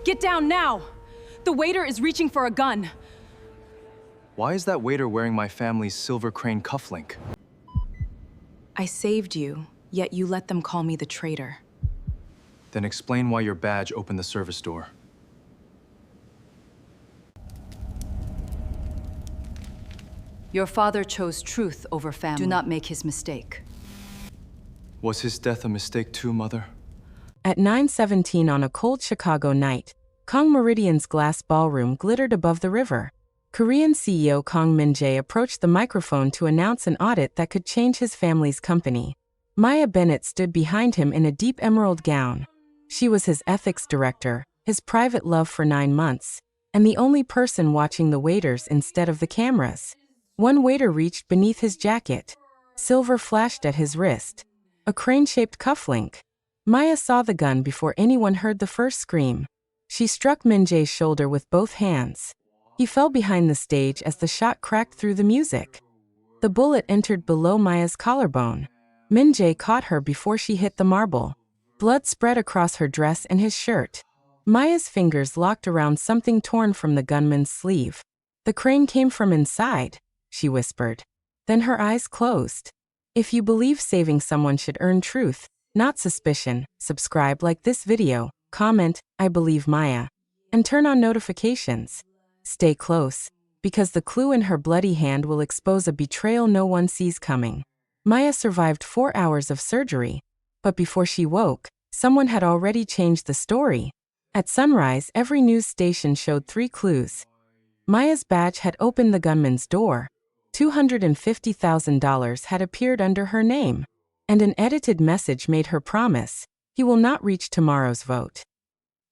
Get down now! The waiter is reaching for a gun. Why is that waiter wearing my family's silver crane cufflink? I saved you, yet you let them call me the traitor. Then explain why your badge opened the service door. Your father chose truth over family. Do not make his mistake. Was his death a mistake too, Mother? At 9:17 on a cold Chicago night, Kong Meridian's glass ballroom glittered above the river. Korean CEO Kang Min-jae approached the microphone to announce an audit that could change his family's company. Maya Bennett stood behind him in a deep emerald gown. She was his ethics director, his private love for 9 months, and the only person watching the waiters instead of the cameras. One waiter reached beneath his jacket. Silver flashed at his wrist. A crane-shaped cufflink. Maya saw the gun before anyone heard the first scream. She struck Min-jae's shoulder with both hands. He fell behind the stage as the shot cracked through the music. The bullet entered below Maya's collarbone. Min-jae caught her before she hit the marble. Blood spread across her dress and his shirt. Maya's fingers locked around something torn from the gunman's sleeve. "The crane came from inside," she whispered. Then her eyes closed. If you believe saving someone should earn truth, not suspicion, subscribe, like this video, comment, "I believe Maya," and turn on notifications. Stay close, because the clue in her bloody hand will expose a betrayal no one sees coming. Maya survived 4 hours of surgery, but before she woke, someone had already changed the story. At sunrise, every news station showed 3 clues. Maya's badge had opened the gunman's door. $250,000 had appeared under her name, and an edited message made her promise, "He will not reach tomorrow's vote."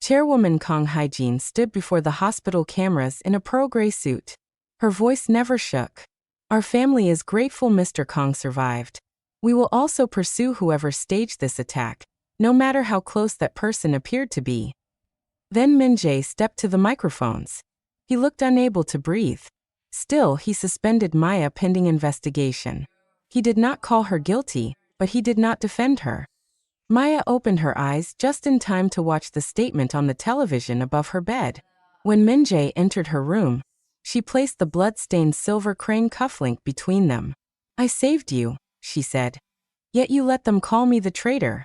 Chairwoman Kang Hye-jin stood before the hospital cameras in a pearl gray suit. Her voice never shook. "Our family is grateful Mr. Kang survived. We will also pursue whoever staged this attack, no matter how close that person appeared to be." Then Min-jae stepped to the microphones. He looked unable to breathe. Still, he suspended Maya pending investigation. He did not call her guilty, but he did not defend her. Maya opened her eyes just in time to watch the statement on the television above her bed. When Min-jae entered her room, she placed the blood-stained silver crane cufflink between them. "I saved you," she said. "Yet you let them call me the traitor.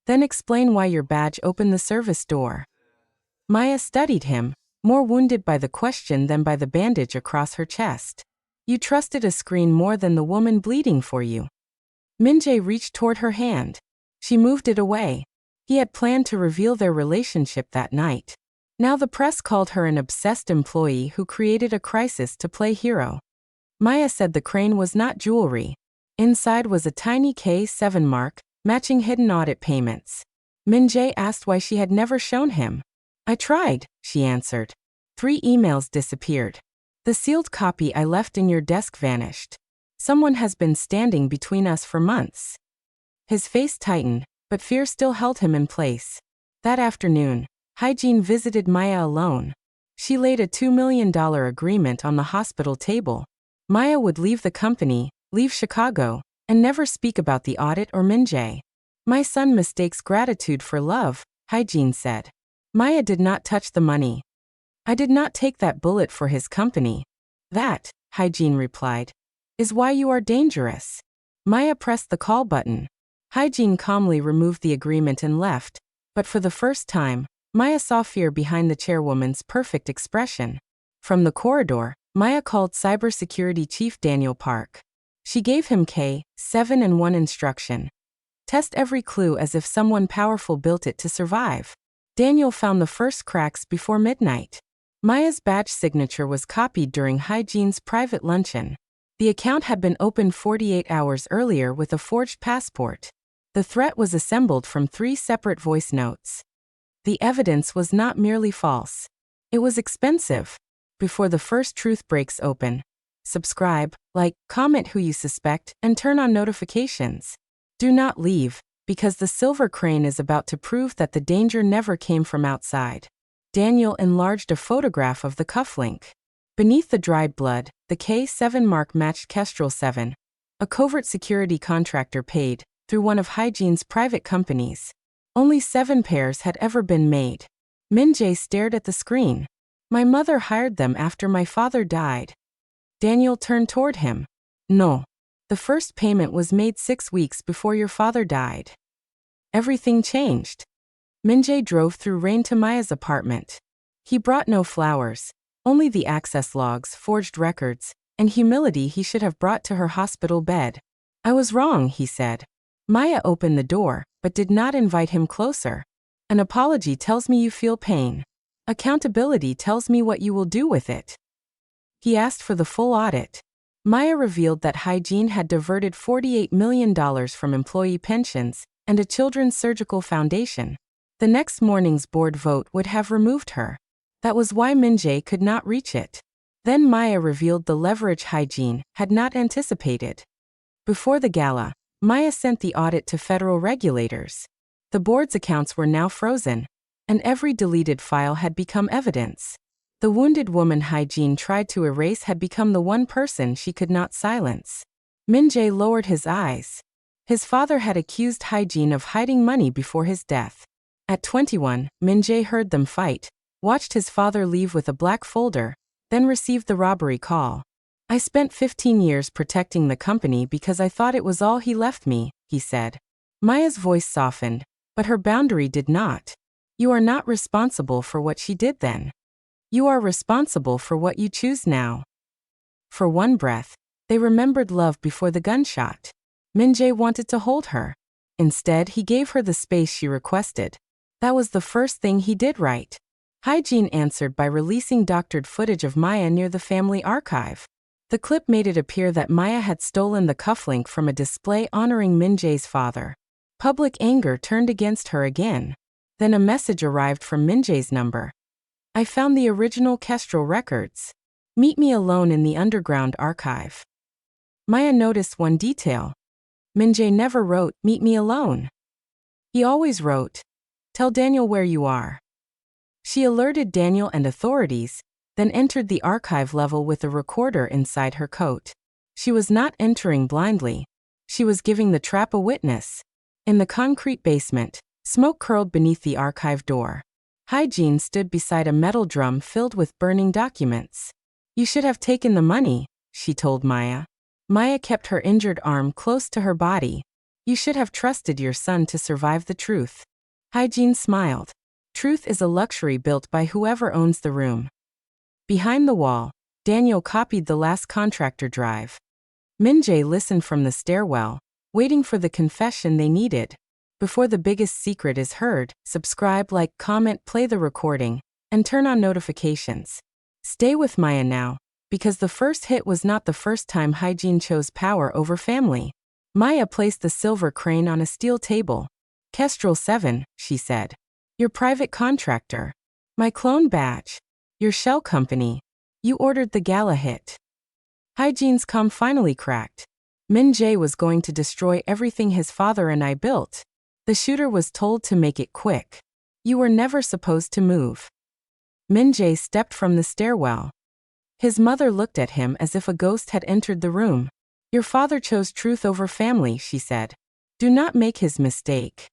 Then explain why your badge opened the service door." Maya studied him, more wounded by the question than by the bandage across her chest. "You trusted a screen more than the woman bleeding for you." Min-jae reached toward her hand. She moved it away. He had planned to reveal their relationship that night. Now the press called her an obsessed employee who created a crisis to play hero. Maya said the crane was not jewelry. Inside was a tiny K7 mark, matching hidden audit payments. Min-jae asked why she had never shown him. "I tried," she answered. 3 emails disappeared. The sealed copy I left in your desk vanished. Someone has been standing between us for months. His face tightened, but fear still held him in place. That afternoon, Hye-jin visited Maya alone. She laid a $2 million agreement on the hospital table. Maya would leave the company, leave Chicago, and never speak about the audit or Min-jae. "My son mistakes gratitude for love," Hye-jin said. Maya did not touch the money. "I did not take that bullet for his company." "That," Hye-jin replied, "is why you are dangerous." Maya pressed the call button. Hye-jin calmly removed the agreement and left, but for the first time, Maya saw fear behind the chairwoman's perfect expression. From the corridor, Maya called cybersecurity chief Daniel Park. She gave him K7 and 1 instruction. Test every clue as if someone powerful built it to survive. Daniel found the first cracks before midnight. Maya's badge signature was copied during Hye-jin's private luncheon. The account had been opened 48 hours earlier with a forged passport. The threat was assembled from 3 separate voice notes. The evidence was not merely false. It was expensive. Before the first truth breaks open, subscribe, like, comment who you suspect, and turn on notifications. Do not leave, because the silver crane is about to prove that the danger never came from outside. Daniel enlarged a photograph of the cufflink. Beneath the dried blood, the K7 mark matched Kestrel 7. A covert security contractor paid, through one of Hye-jin's private companies. Only 7 pairs had ever been made. Min-jae stared at the screen. My mother hired them after my father died. Daniel turned toward him. No. The first payment was made 6 weeks before your father died. Everything changed. Min-jae drove through rain to Maya's apartment. He brought no flowers, only the access logs, forged records, and humility he should have brought to her hospital bed. I was wrong, he said. Maya opened the door, but did not invite him closer. An apology tells me you feel pain. Accountability tells me what you will do with it. He asked for the full audit. Maya revealed that hygiene had diverted $48 million from employee pensions and a children's surgical foundation. The next morning's board vote would have removed her. That was why Min-jae could not reach it. Then Maya revealed the leverage hygiene had not anticipated. Before the gala, Maya sent the audit to federal regulators. The board's accounts were now frozen, and every deleted file had become evidence. The wounded woman hygiene tried to erase had become the one person she could not silence. Min-jae lowered his eyes. His father had accused hygiene of hiding money before his death. At 21, Min-jae heard them fight, watched his father leave with a black folder, then received the robbery call. I spent 15 years protecting the company because I thought it was all he left me, he said. Maya's voice softened, but her boundary did not. You are not responsible for what she did then. You are responsible for what you choose now. For one breath, they remembered love before the gunshot. Min-jae wanted to hold her. Instead, he gave her the space she requested. That was the first thing he did right. Hygiene answered by releasing doctored footage of Maya near the family archive. The clip made it appear that Maya had stolen the cufflink from a display honoring Min-jae's father. Public anger turned against her again. Then a message arrived from Min-jae's number. I found the original Kestrel records. Meet me alone in the underground archive. Maya noticed one detail. Min-jae never wrote, meet me alone. He always wrote, tell Daniel where you are. She alerted Daniel and authorities, then entered the archive level with a recorder inside her coat. She was not entering blindly. She was giving the trap a witness. In the concrete basement, smoke curled beneath the archive door. Hygiene stood beside a metal drum filled with burning documents. You should have taken the money, she told Maya. Maya kept her injured arm close to her body. You should have trusted your son to survive the truth. Hygiene smiled. Truth is a luxury built by whoever owns the room. Behind the wall, Daniel copied the last contractor drive. Min-jae listened from the stairwell, waiting for the confession they needed. Before the biggest secret is heard, subscribe, like, comment, play the recording, and turn on notifications. Stay with Maya now, because the first hit was not the first time hygiene chose power over family. Maya placed the silver crane on a steel table. Kestrel 7, she said. Your private contractor. My clone badge. Your shell company. You ordered the gala hit. Hygiene's calm finally cracked. Min-jae was going to destroy everything his father and I built. The shooter was told to make it quick. You were never supposed to move. Min-jae stepped from the stairwell. His mother looked at him as if a ghost had entered the room. Your father chose truth over family, she said. Do not make his mistake.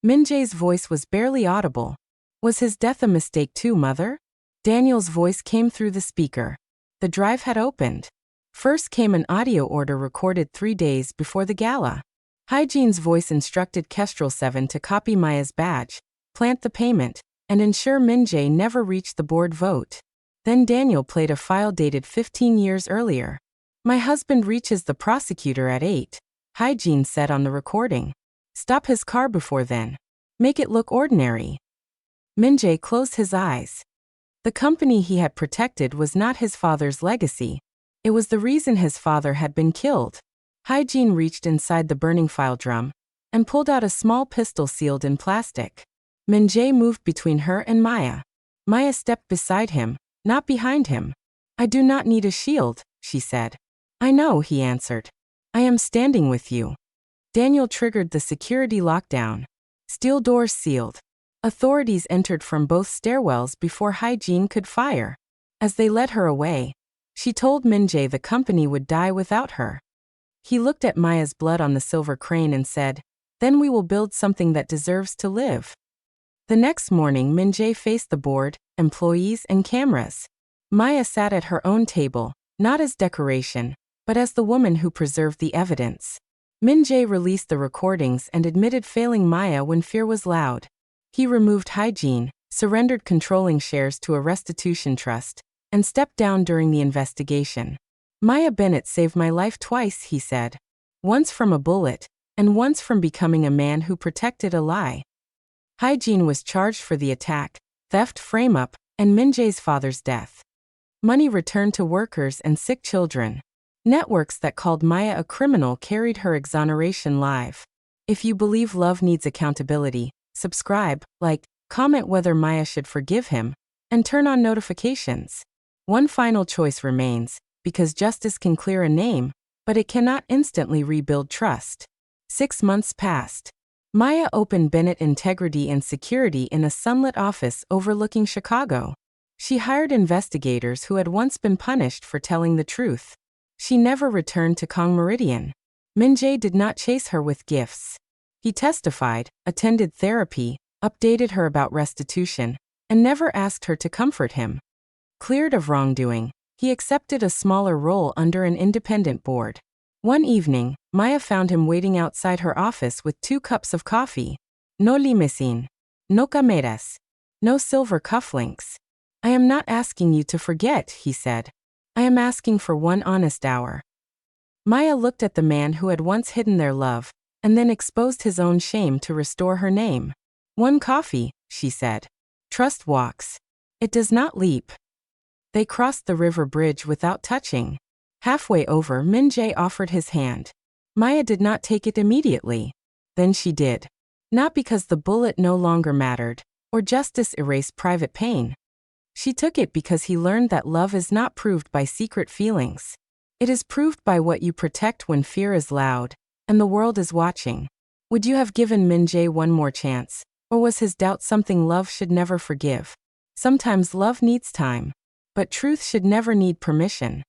Min-jae's voice was barely audible. Was his death a mistake too, mother? Daniel's voice came through the speaker. The drive had opened. First came an audio order recorded 3 days before the gala. Hygiene's voice instructed Kestrel 7 to copy Maya's badge, plant the payment, and ensure Min-jae never reached the board vote. Then Daniel played a file dated 15 years earlier. My husband reaches the prosecutor at 8, Hygiene said on the recording. Stop his car before then. Make it look ordinary. Min-jae closed his eyes. The company he had protected was not his father's legacy. It was the reason his father had been killed. Hygiene reached inside the burning file drum and pulled out a small pistol sealed in plastic. Min-jae moved between her and Maya. Maya stepped beside him, not behind him. I do not need a shield, she said. I know, he answered. I am standing with you. Daniel triggered the security lockdown. Steel doors sealed. Authorities entered from both stairwells before Hygiene could fire. As they led her away, she told Min-jae the company would die without her. He looked at Maya's blood on the silver crane and said, then we will build something that deserves to live. The next morning, Min-jae faced the board, employees, and cameras. Maya sat at her own table, not as decoration, but as the woman who preserved the evidence. Min-jae released the recordings and admitted failing Maya when fear was loud. He removed hygiene, surrendered controlling shares to a restitution trust, and stepped down during the investigation. Maya Bennett saved my life twice, he said. Once from a bullet, and once from becoming a man who protected a lie. Hygiene was charged for the attack, theft, frame-up, and Min-jae's father's death. Money returned to workers and sick children. Networks that called Maya a criminal carried her exoneration live. If you believe love needs accountability, subscribe, like, comment whether Maya should forgive him, and turn on notifications. One final choice remains, because justice can clear a name, but it cannot instantly rebuild trust. 6 months passed. Maya opened Bennett Integrity and Security in a sunlit office overlooking Chicago. She hired investigators who had once been punished for telling the truth. She never returned to Kang Meridian. Min-jae did not chase her with gifts. He testified, attended therapy, updated her about restitution, and never asked her to comfort him. Cleared of wrongdoing, he accepted a smaller role under an independent board. One evening, Maya found him waiting outside her office with 2 cups of coffee. No limousine. No cameras. No silver cufflinks. I am not asking you to forget, he said. I am asking for one honest hour. Maya looked at the man who had once hidden their love, and then exposed his own shame to restore her name. One coffee, she said. Trust walks. It does not leap. They crossed the river bridge without touching. Halfway over, Min-jae offered his hand. Maya did not take it immediately. Then she did. Not because the bullet no longer mattered, or justice erased private pain. She took it because he learned that love is not proved by secret feelings. It is proved by what you protect when fear is loud, and the world is watching. Would you have given Min-jae one more chance, or was his doubt something love should never forgive? Sometimes love needs time, but truth should never need permission.